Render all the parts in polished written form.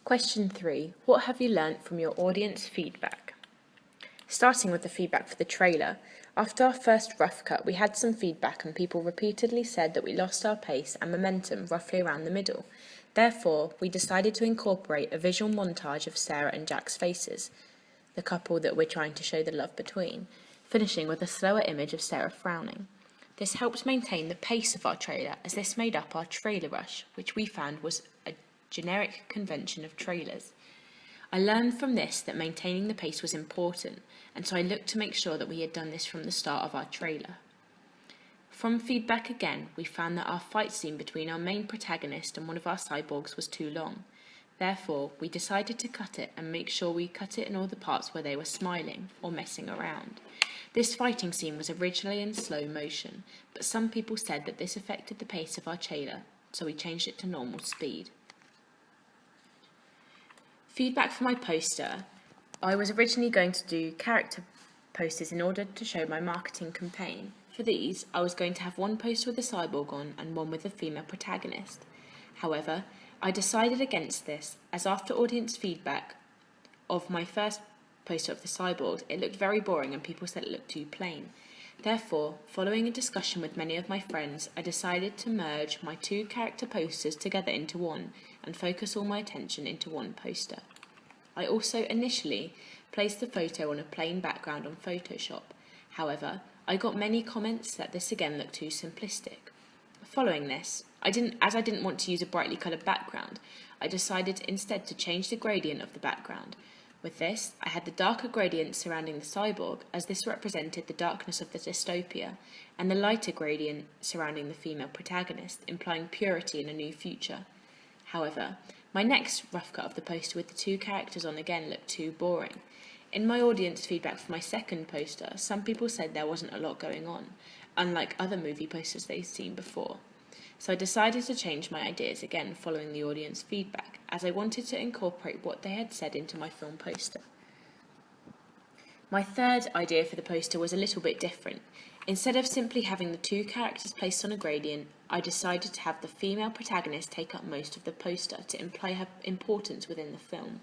Question 3. What have you learnt from your audience feedback? Starting with the feedback for the trailer, after our first rough cut we had some feedback and people repeatedly said that we lost our pace and momentum roughly around the middle. Therefore, we decided to incorporate a visual montage of Sarah and Jack's faces, the couple that we're trying to show the love between, finishing with a slower image of Sarah frowning. This helps maintain the pace of our trailer, as this made up our trailer rush, which we found was a generic convention of trailers. I learned from this that maintaining the pace was important, and so I looked to make sure that we had done this from the start of our trailer. From feedback again, we found that our fight scene between our main protagonist and one of our cyborgs was too long. Therefore, we decided to cut it and make sure we cut it in all the parts where they were smiling or messing around. This fighting scene was originally in slow motion, but some people said that this affected the pace of our trailer, so we changed it to normal speed. Feedback for my poster. I was originally going to do character posters in order to show my marketing campaign. For these, I was going to have one poster with a cyborg on and one with a female protagonist. However, I decided against this, as after audience feedback of my first poster of the cyborg, it looked very boring and people said it looked too plain. Therefore, following a discussion with many of my friends, I decided to merge my two character posters together into one and focus all my attention into one poster. I also initially placed the photo on a plain background on Photoshop. However, I got many comments that this again looked too simplistic. Following this, I didn't want to use a brightly coloured background, I decided instead to change the gradient of the background. With this, I had the darker gradient surrounding the cyborg, as this represented the darkness of the dystopia, and the lighter gradient surrounding the female protagonist, implying purity in a new future. However, my next rough cut of the poster with the two characters on again looked too boring. In my audience feedback for my second poster, some people said there wasn't a lot going on, unlike other movie posters they'd seen before. So I decided to change my ideas again following the audience feedback, as I wanted to incorporate what they had said into my film poster. My third idea for the poster was a little bit different. Instead of simply having the two characters placed on a gradient, I decided to have the female protagonist take up most of the poster to imply her importance within the film.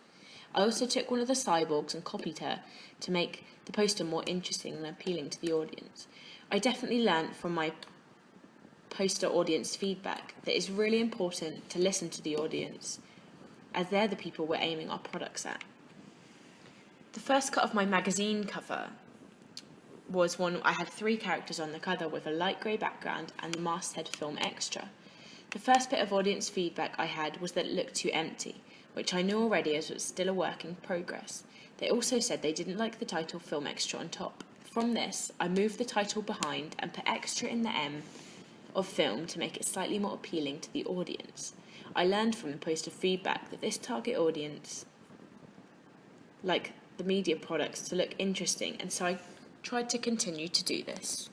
I also took one of the cyborgs and copied her to make the poster more interesting and appealing to the audience. I definitely learnt from my poster audience feedback that it's really important to listen to the audience, as they're the people we're aiming our products at. The first cut of my magazine cover was one I had three characters on the cover with a light grey background and the masthead film extra. The first bit of audience feedback I had was that it looked too empty, which I knew already as it was still a work in progress. They also said they didn't like the title film extra on top. From this, I moved the title behind and put extra in the M of film to make it slightly more appealing to the audience. I learned from the poster feedback that this target audience like the media products to look interesting, and so I tried to continue to do this.